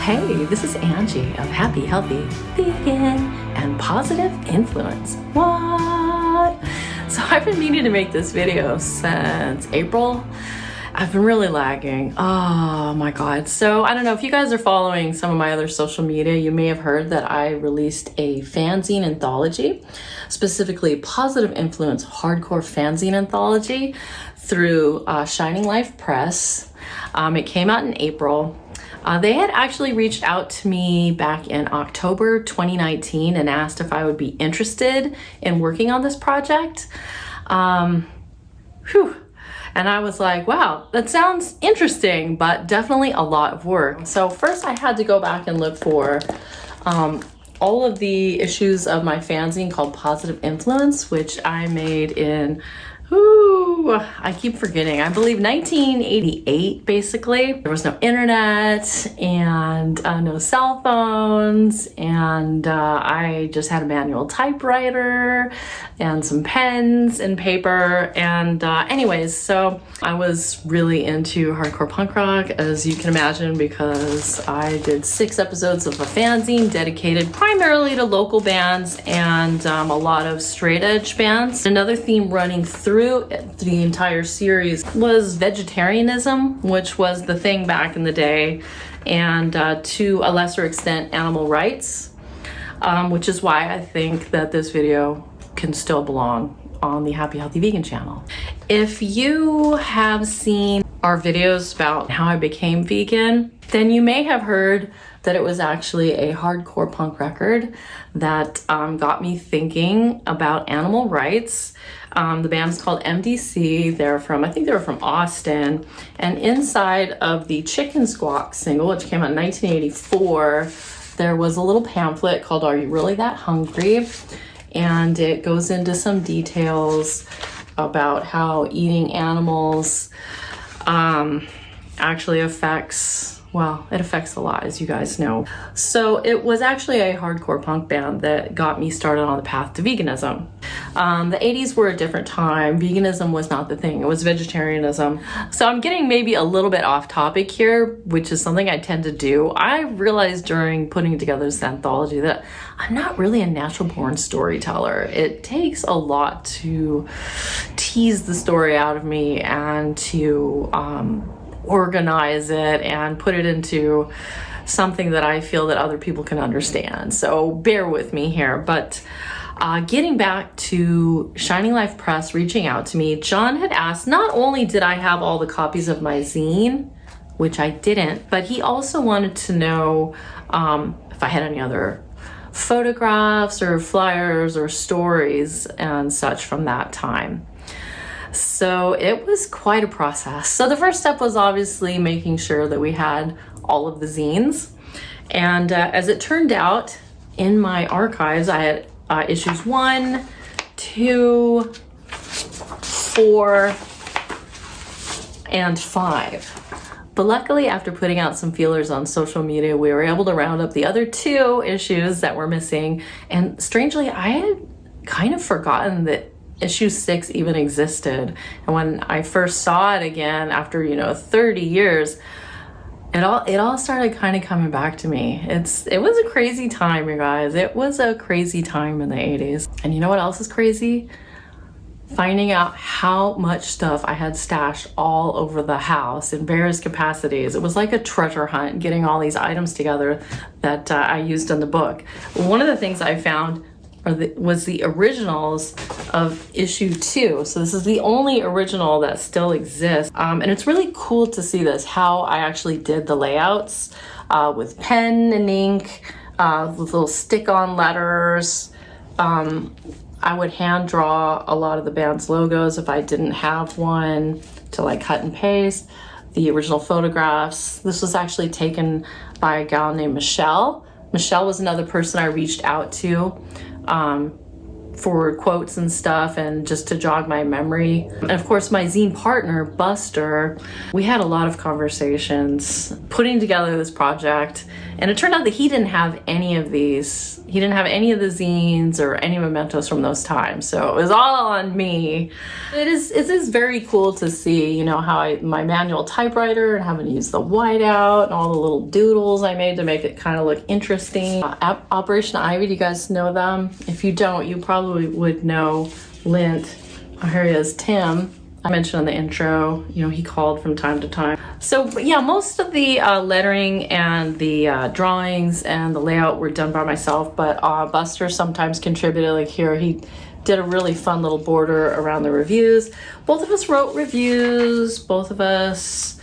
Hey, this is Angie of Happy, Healthy, Vegan, and Positive Influence. What? So I've been meaning to make this video since April. I've been really lagging. Oh my God. So I don't know if you guys are following some of my other social media, you may have heard that I released a fanzine anthology, specifically Positive Influence Hardcore Fanzine Anthology through Shining Life Press. It came out in April. They had actually reached out to me back in October 2019 and asked if I would be interested in working on this project. And I was like, wow, that sounds interesting, but definitely a lot of work. So first I had to go back and look for all of the issues of my fanzine called Positive Influence, which I made in, I keep forgetting, I believe 1988, basically. There was no internet and no cell phones, and I just had a manual typewriter and some pens and paper. And anyways, so I was really into hardcore punk rock, as you can imagine, because I did 6 episodes of a fanzine dedicated primarily to local bands and a lot of straight edge bands. Another theme running through the entire series was vegetarianism, which was the thing back in the day, and to a lesser extent animal rights, which is why I think that this video can still belong on the Happy Healthy Vegan channel. If you have seen our videos about how I became vegan, then you may have heard that it was actually a hardcore punk record that got me thinking about animal rights. The band's called MDC. I think they were from Austin. And inside of the Chicken Squawk single, which came out in 1984, there was a little pamphlet called Are You Really That Hungry? And it goes into some details about how eating animals actually affects a lot, as you guys know. So it was actually a hardcore punk band that got me started on the path to veganism. The 80s were a different time. Veganism was not the thing. It was vegetarianism. So I'm getting maybe a little bit off topic here, which is something I tend to do. I realized during putting together this anthology that I'm not really a natural born storyteller. It takes a lot to tease the story out of me and to organize it and put it into something that I feel that other people can understand. So bear with me here. But getting back to Shining Life Press reaching out to me, John had asked, not only did I have all the copies of my zine, which I didn't, but he also wanted to know if I had any other photographs or flyers or stories and such from that time. So it was quite a process. So the first step was obviously making sure that we had all of the zines. And as it turned out, in my archives, I had issues 1, 2, 4, and 5. But luckily, after putting out some feelers on social media, we were able to round up the other 2 issues that were missing. And strangely, I had kind of forgotten that issue 6 even existed. And when I first saw it again after 30 years, it all started kind of coming back to me. It was a crazy time, you guys. It was a crazy time in the 80s. And you know what else is crazy? Finding out how much stuff I had stashed all over the house in various capacities. It was like a treasure hunt, getting all these items together that I used in the book. One of the things I found was the originals of issue 2. So this is the only original that still exists. And it's really cool to see this, how I actually did the layouts with pen and ink, with little stick-on letters. I would hand draw a lot of the band's logos if I didn't have one to cut and paste. The original photographs. This was actually taken by a gal named Michelle. Michelle was another person I reached out to for quotes and stuff and just to jog my memory. And of course, my zine partner, Buster, we had a lot of conversations putting together this project. And it turned out that he didn't have any of these. He didn't have any of the zines or any mementos from those times. So it was all on me. It is very cool to see, you know, how my manual typewriter and having to use the whiteout and all the little doodles I made to make it kind of look interesting. Operation Ivy, do you guys know them? If you don't, you probably would know Lint. Oh, here he is, Tim. I mentioned in the intro, you know, he called from time to time. So yeah, most of the lettering and the drawings and the layout were done by myself, but Buster sometimes contributed. Like here, he did a really fun little border around the reviews. Both of us wrote reviews. Both of us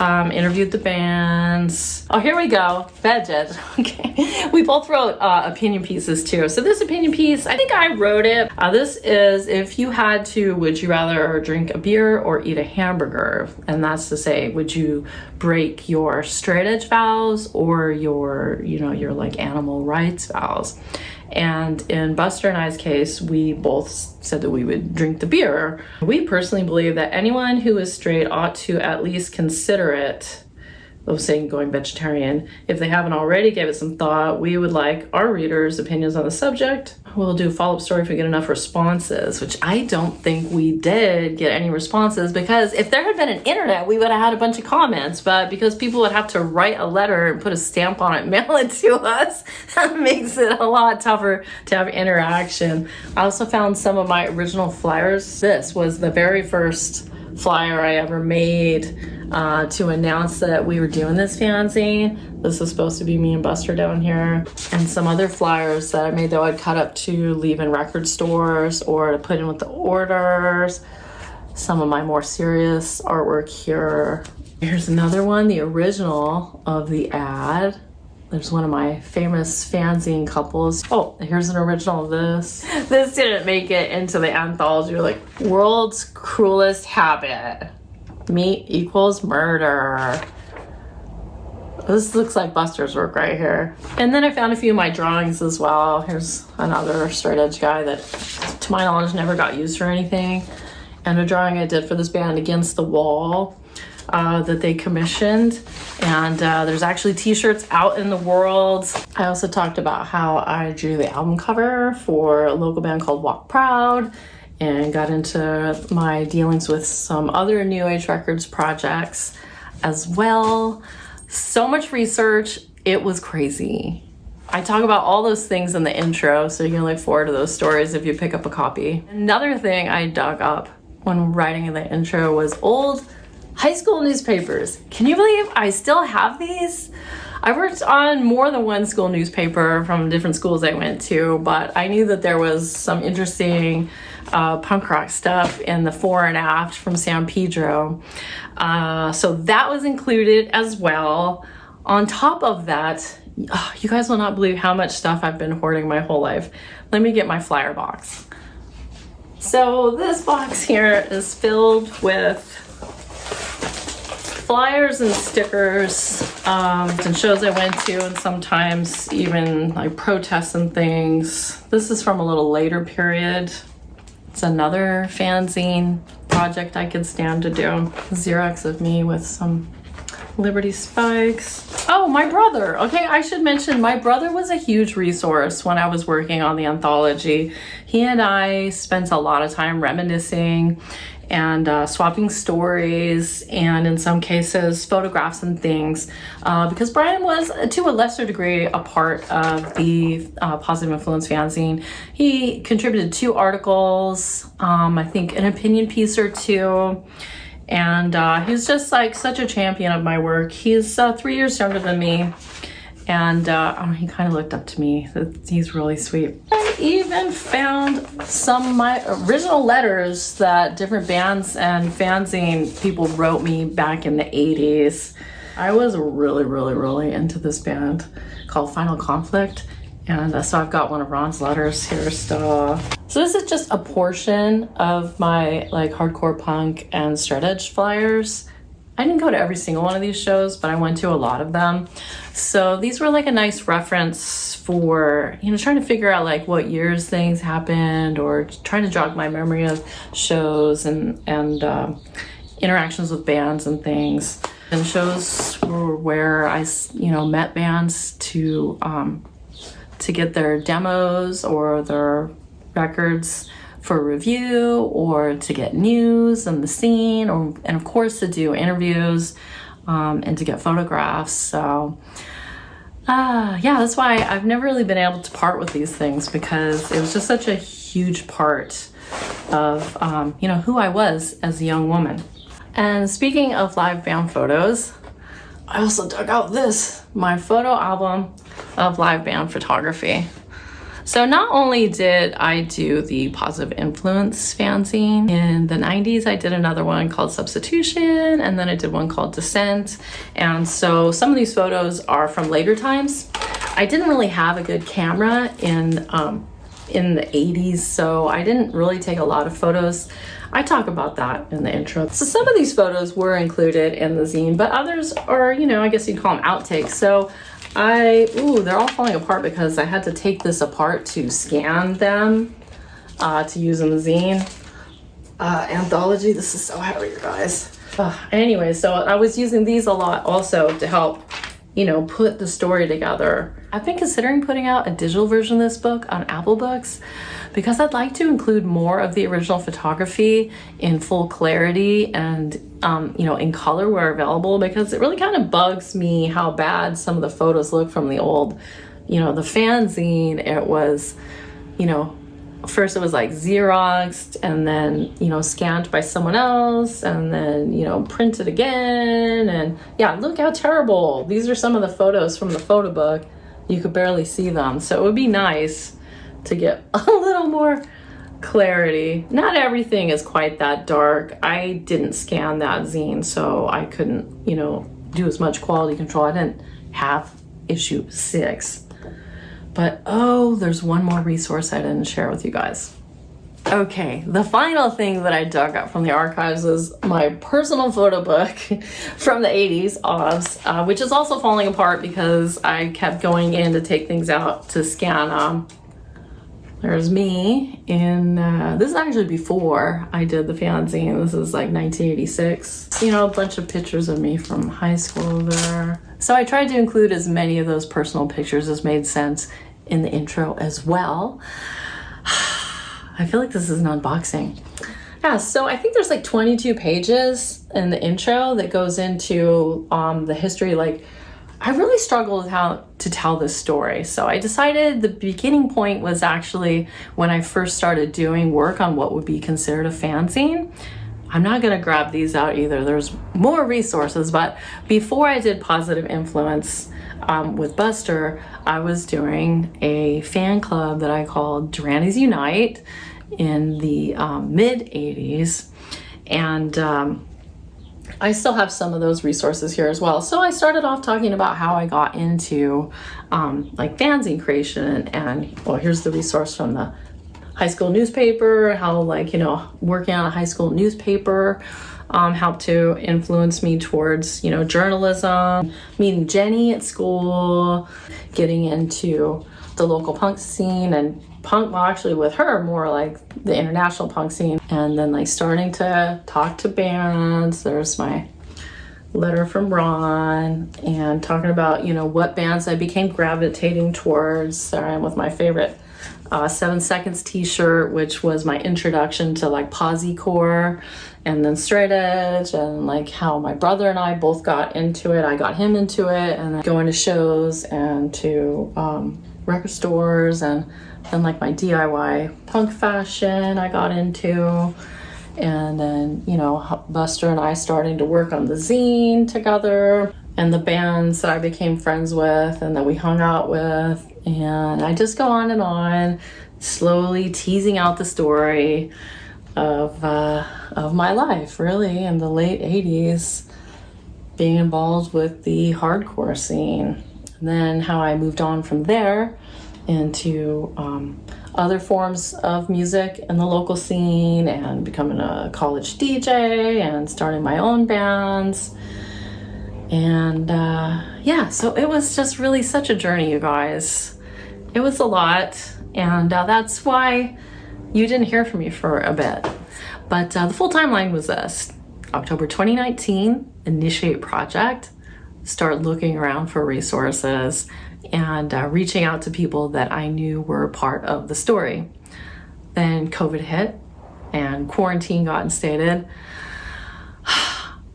interviewed the bands. Oh, here we go. Veged. Okay. We both wrote opinion pieces too. So this opinion piece, I think I wrote it. This is if you had to, would you rather drink a beer or eat a hamburger? And that's to say, would you break your straight edge vows or your, you know, your like animal rights vows? And in Buster and I's case, we both said that we would drink the beer. We personally believe that anyone who is straight ought to at least consider it, of saying going vegetarian. If they haven't already gave it some thought, we would like our readers' opinions on the subject. We'll do a follow-up story if we get enough responses, which I don't think we did get any responses, because if there had been an internet, we would have had a bunch of comments, but because people would have to write a letter and put a stamp on it, mail it to us, that makes it a lot tougher to have interaction. I also found some of my original flyers. This was the very first flyer I ever made to announce that we were doing this fanzine. This is supposed to be me and Buster down here. And some other flyers that I made that I'd cut up to leave in record stores or to put in with the orders. Some of my more serious artwork here. Here's another one, the original of the ad. There's one of my famous fanzine couples. Oh, here's an original of this. This didn't make it into the anthology. Like, world's cruelest habit. Meat equals murder. This looks like Buster's work right here. And then I found a few of my drawings as well. Here's another straight edge guy that, to my knowledge, never got used for anything. And a drawing I did for this band, Against the Wall, that they commissioned. And there's actually t-shirts out in the world. I also talked about how I drew the album cover for a local band called Walk Proud, and got into my dealings with some other New Age Records projects as well. So much research, it was crazy. I talk about all those things in the intro, so you can look forward to those stories if you pick up a copy. Another thing I dug up when writing in the intro was old high school newspapers. Can you believe I still have these? I worked on more than one school newspaper from different schools I went to, but I knew that there was some interesting punk rock stuff in the fore and aft from San Pedro. So that was included as well. On top of that, you guys will not believe how much stuff I've been hoarding my whole life. Let me get my flyer box. So this box here is filled with flyers and stickers and shows I went to, and sometimes even like protests and things. This is from a little later period. It's another fanzine project I could stand to do. Xerox of me with some Liberty spikes. Oh, my brother. Okay, I should mention my brother was a huge resource when I was working on the anthology. He and I spent a lot of time reminiscing and swapping stories, and in some cases photographs and things, because Brian was to a lesser degree a part of the Positive Influence fanzine. He contributed 2 articles, I think an opinion piece or 2, and he's just like such a champion of my work. He's 3 years younger than me, and he kind of looked up to me. He's really sweet. I even found some of my original letters that different bands and fanzine people wrote me back in the 80s. I was really into this band called Final Conflict, and so I've got one of Ron's letters here still. So this is just a portion of my like hardcore punk and straight edge flyers. I didn't go to every single one of these shows, but I went to a lot of them. So these were like a nice reference for, you know, trying to figure out like what years things happened, or trying to jog my memory of shows and interactions with bands and things. And shows were where I, you know, met bands to get their demos or their records for review, or to get news and the scene, and of course to do interviews and to get photographs. So yeah, that's why I've never really been able to part with these things, because it was just such a huge part of you know, who I was as a young woman. And speaking of live band photos, I also dug out my photo album of live band photography. So not only did I do the Positive Influence fanzine in the 90s, I did another one called Substitution, and then I did one called Descent. And so some of these photos are from later times. I didn't really have a good camera in the 80s, so I didn't really take a lot of photos. I talk about that in the intro. So some of these photos were included in the zine, but others are, you know, I guess you'd call them outtakes. So they're all falling apart because I had to take this apart to scan them to use in the zine. Anthology, this is so heavy, you guys. Anyway, so I was using these a lot also to help, you know, put the story together. I've been considering putting out a digital version of this book on Apple Books, because I'd like to include more of the original photography in full clarity and, you know, in color where available, because it really kind of bugs me how bad some of the photos look from the old, you know, the fanzine. It was, you know, first it was like Xeroxed, and then, you know, scanned by someone else, and then, you know, printed again. And yeah, look how terrible. These are some of the photos from the photo book. You could barely see them. So it would be nice to get a little more clarity. Not everything is quite that dark. I didn't scan that zine, so I couldn't, you know, do as much quality control. I didn't have issue 6. But oh, there's one more resource I didn't share with you guys. Okay, the final thing that I dug up from the archives is my personal photo book from the 80s, OBS, which is also falling apart because I kept going in to take things out to scan them. There's me in, this is actually before I did the fanzine. This is like 1986. You know, a bunch of pictures of me from high school there. So I tried to include as many of those personal pictures as made sense in the intro as well. I feel like this is an unboxing. Yeah, so I think there's like 22 pages in the intro that goes into the history. Like, I really struggled with how to tell this story. So I decided the beginning point was actually when I first started doing work on what would be considered a fanzine. I'm not gonna grab these out either. There's more resources, but before I did Positive Influence with Buster, I was doing a fan club that I called Durantes Unite in the mid 80s. And I still have some of those resources here as well. So I started off talking about how I got into like fanzine creation, and well, here's the resource from the high school newspaper, how, like, you know, working on a high school newspaper helped to influence me towards, you know, journalism, meeting Jenny at school, getting into the local punk scene, and punk, well, actually with her, more like the international punk scene, and then like starting to talk to bands. There's my letter from Ron, and talking about, you know, what bands I became gravitating towards. There I am with my favorite 7 Seconds t-shirt, which was my introduction to like posi-core and then straight edge, and like how my brother and I both got into it. I got him into it, and then going to shows and to record stores, and then like my DIY punk fashion I got into. And then, you know, Buster and I starting to work on the zine together, and the bands that I became friends with and that we hung out with. And I just go on, slowly teasing out the story of my life, really, in the late 80s, being involved with the hardcore scene. And then how I moved on from there into other forms of music in the local scene and becoming a college DJ and starting my own bands. And yeah, so it was just really such a journey, you guys. It was a lot, and that's why you didn't hear from me for a bit. But the full timeline was this: October 2019, initiate project, start looking around for resources, and reaching out to people that I knew were part of the story. Then COVID hit and quarantine got instated.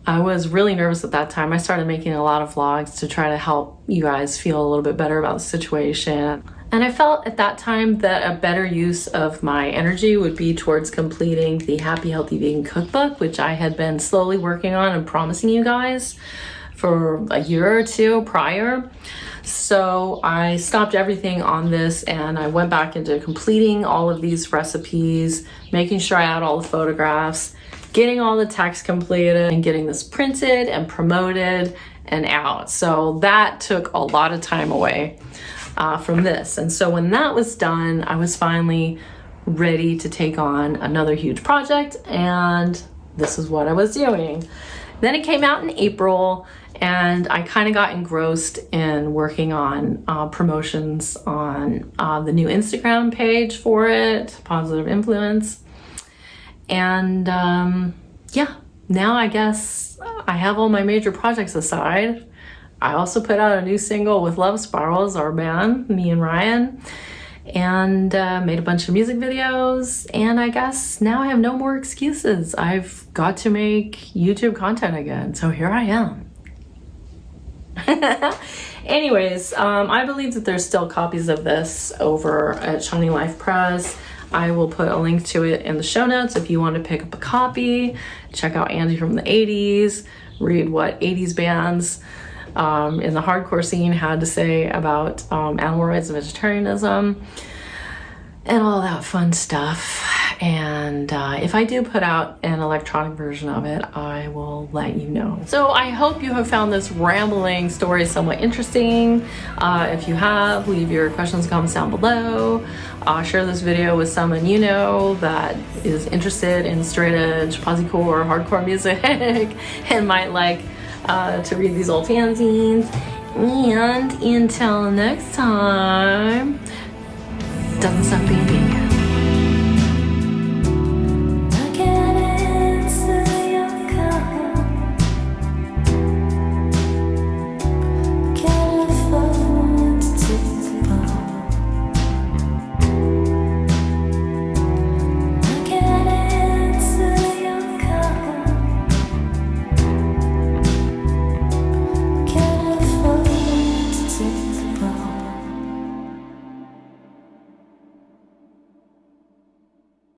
I was really nervous at that time. I started making a lot of vlogs to try to help you guys feel a little bit better about the situation. And I felt at that time that a better use of my energy would be towards completing the Happy Healthy Vegan Cookbook, which I had been slowly working on and promising you guys for a year or two prior. So I stopped everything on this and I went back into completing all of these recipes, making sure I had all the photographs, getting all the text completed, and getting this printed and promoted and out. So that took a lot of time away from this. And so when that was done, I was finally ready to take on another huge project, and this is what I was doing. Then it came out in April, and I kind of got engrossed in working on promotions on the new Instagram page for it, Positive Influence. And yeah, now I guess I have all my major projects aside. I also put out a new single with Love Spirals, our band, me and Ryan, and made a bunch of music videos. And I guess now I have no more excuses. I've got to make YouTube content again, so here I am. Anyways, I believe that there's still copies of this over at Shiny Life Press. I will put a link to it in the show notes if you want to pick up a copy. Check out Anji from the 80's, read what 80's bands in the hardcore scene had to say about animal rights and vegetarianism and all that fun stuff. And if I do put out an electronic version of it, I will let you know. So I hope you have found this rambling story somewhat interesting. If you have, leave your questions and comments down below. Share this video with someone you know that is interested in straight edge, posi-core, hardcore music and might like to read these old fanzines. And until next time, doesn't stop being vegan.